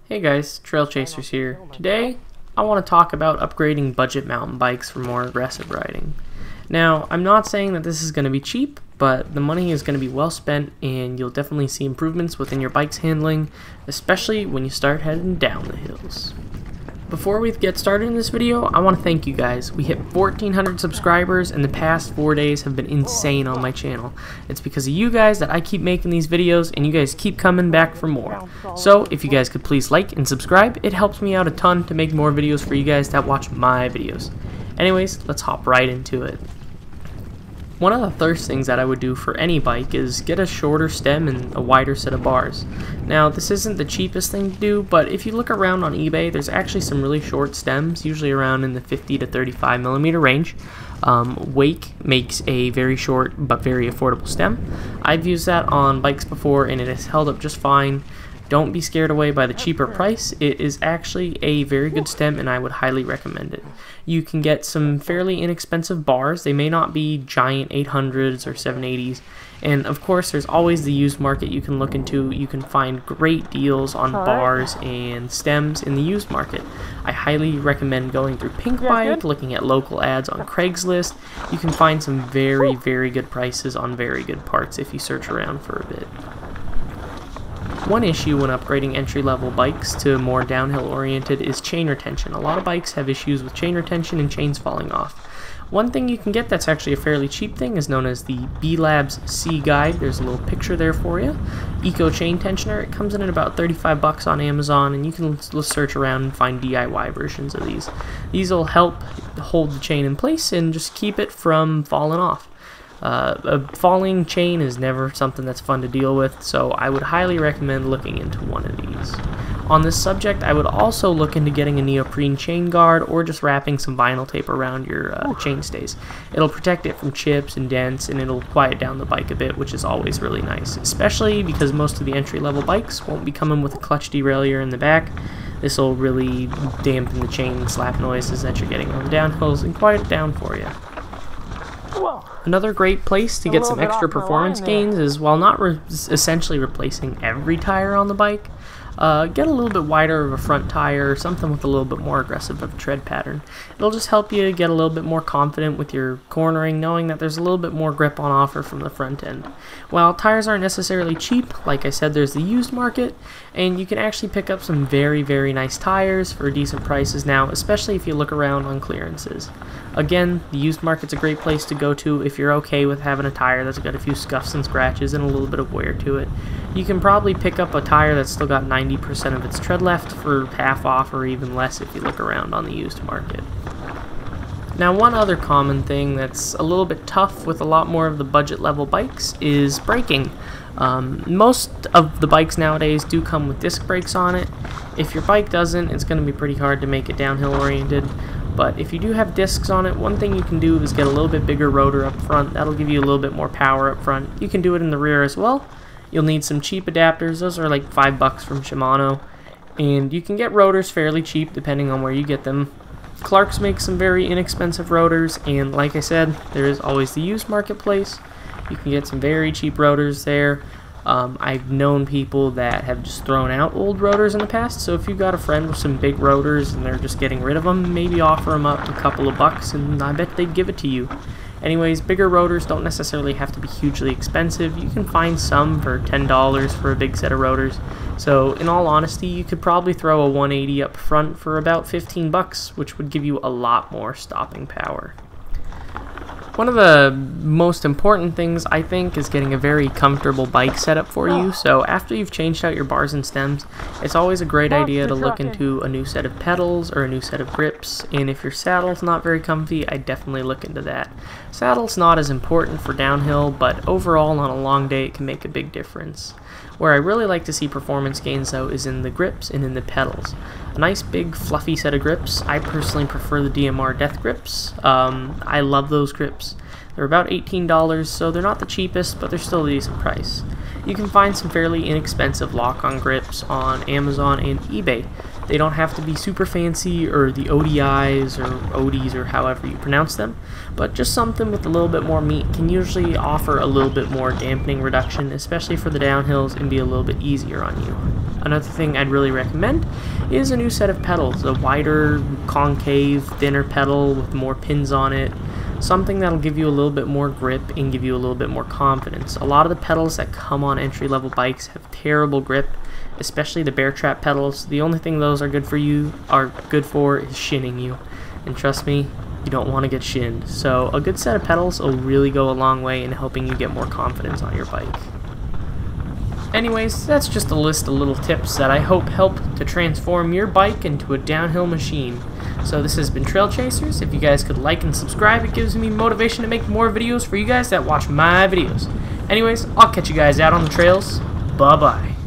Hey guys, Trail Chasers here. Today, I want to talk about upgrading budget mountain bikes for more aggressive riding. Now, I'm not saying that this is going to be cheap, but the money is going to be well spent and you'll definitely see improvements within your bike's handling, especially when you start heading down the hills. Before we get started in this video, I want to thank you guys. We hit 1,400 subscribers and the past 4 days have been insane on my channel. It's because of you guys that I keep making these videos and you guys keep coming back for more. So if you guys could please like and subscribe, it helps me out a ton to make more videos for you guys that watch my videos. Anyways, let's hop right into it. One of the first things that I would do for any bike is get a shorter stem and a wider set of bars. Now, this isn't the cheapest thing to do, but if you look around on eBay, there's actually some really short stems, usually around in the 50 to 35 millimeter range. Wake makes a very short but very affordable stem. I've used that on bikes before and it has held up just fine. Don't be scared away by the cheaper price. It is actually a very good stem and I would highly recommend it. You can get some fairly inexpensive bars. They may not be giant 800s or 780s. And of course there's always the used market you can look into. You can find great deals on bars and stems in the used market. I highly recommend going through Pinkbike, looking at local ads on Craigslist. You can find some very, very good prices on very good parts if you search around for a bit. One issue when upgrading entry-level bikes to more downhill-oriented is chain retention. A lot of bikes have issues with chain retention and chains falling off. One thing you can get that's actually a fairly cheap thing is known as the B-Labs C Guide. There's a little picture there for you. Eco Chain Tensioner. It comes in at about 35 bucks on Amazon, and you can search around and find DIY versions of these. These will help hold the chain in place and just keep it from falling off. A falling chain is never something that's fun to deal with, so I would highly recommend looking into one of these. On this subject, I would also look into getting a neoprene chain guard or just wrapping some vinyl tape around your chain stays. It'll protect it from chips and dents and it'll quiet down the bike a bit, which is always really nice, especially because most of the entry-level bikes won't be coming with a clutch derailleur in the back. This will really dampen the chain slap noises that you're getting on the downhills and quiet it down for you. Another great place to get some extra performance gains is, while not essentially replacing every tire on the bike, get a little bit wider of a front tire or something with a little bit more aggressive of a tread pattern. It'll just help you get a little bit more confident with your cornering, knowing that there's a little bit more grip on offer from the front end. While tires aren't necessarily cheap, like I said, there's the used market, and you can actually pick up some very, very nice tires for decent prices now, especially if you look around on clearances. Again, the used market's a great place to go to if you're okay with having a tire that's got a few scuffs and scratches and a little bit of wear to it. You can probably pick up a tire that's still got 90% of its tread left for half off or even less if you look around on the used market. Now, one other common thing that's a little bit tough with a lot more of the budget level bikes is braking. Most of the bikes nowadays do come with disc brakes on it. If your bike doesn't, it's going to be pretty hard to make it downhill oriented. But if you do have discs on it, one thing you can do is get a little bit bigger rotor up front. That'll give you a little bit more power up front. You can do it in the rear as well. You'll need some cheap adapters. Those are like $5 from Shimano. And you can get rotors fairly cheap depending on where you get them. Clark's makes some very inexpensive rotors, and like I said, there is always the used marketplace. You can get some very cheap rotors there. I've known people that have just thrown out old rotors in the past, so if you've got a friend with some big rotors and they're just getting rid of them, maybe offer them up a couple of bucks and I bet they'd give it to you. Anyways, bigger rotors don't necessarily have to be hugely expensive. You can find some for $10 for a big set of rotors. So in all honesty, you could probably throw a 180 up front for about 15 bucks, which would give you a lot more stopping power. One of the most important things, I think, is getting a very comfortable bike setup for you. So after you've changed out your bars and stems, it's always a great idea to look into a new set of pedals or a new set of grips. And if your saddle's not very comfy, I'd definitely look into that. Saddle's not as important for downhill, but overall on a long day it can make a big difference. Where I really like to see performance gains, though, is in the grips and in the pedals. A nice big fluffy set of grips. I personally prefer the DMR Death grips. I love those grips. They're about $18, so they're not the cheapest, but they're still a decent price. You can find some fairly inexpensive lock-on grips on Amazon and eBay. They don't have to be super fancy or the ODIs or ODs or however you pronounce them, but just something with a little bit more meat can usually offer a little bit more dampening reduction, especially for the downhills, and be a little bit easier on you. Another thing I'd really recommend is a new set of pedals, a wider, concave, thinner pedal with more pins on it, something that'll give you a little bit more grip and give you a little bit more confidence. A lot of the pedals that come on entry-level bikes have terrible grip, especially the bear trap pedals. The only thing those are good for is shinning you, and trust me, you don't want to get shinned. So a good set of pedals will really go a long way in helping you get more confidence on your bike. Anyways, that's just a list of little tips that I hope help to transform your bike into a downhill machine. So this has been Trail Chasers. If you guys could like and subscribe, it gives me motivation to make more videos for you guys that watch my videos. Anyways, I'll catch you guys out on the trails. Bye-bye.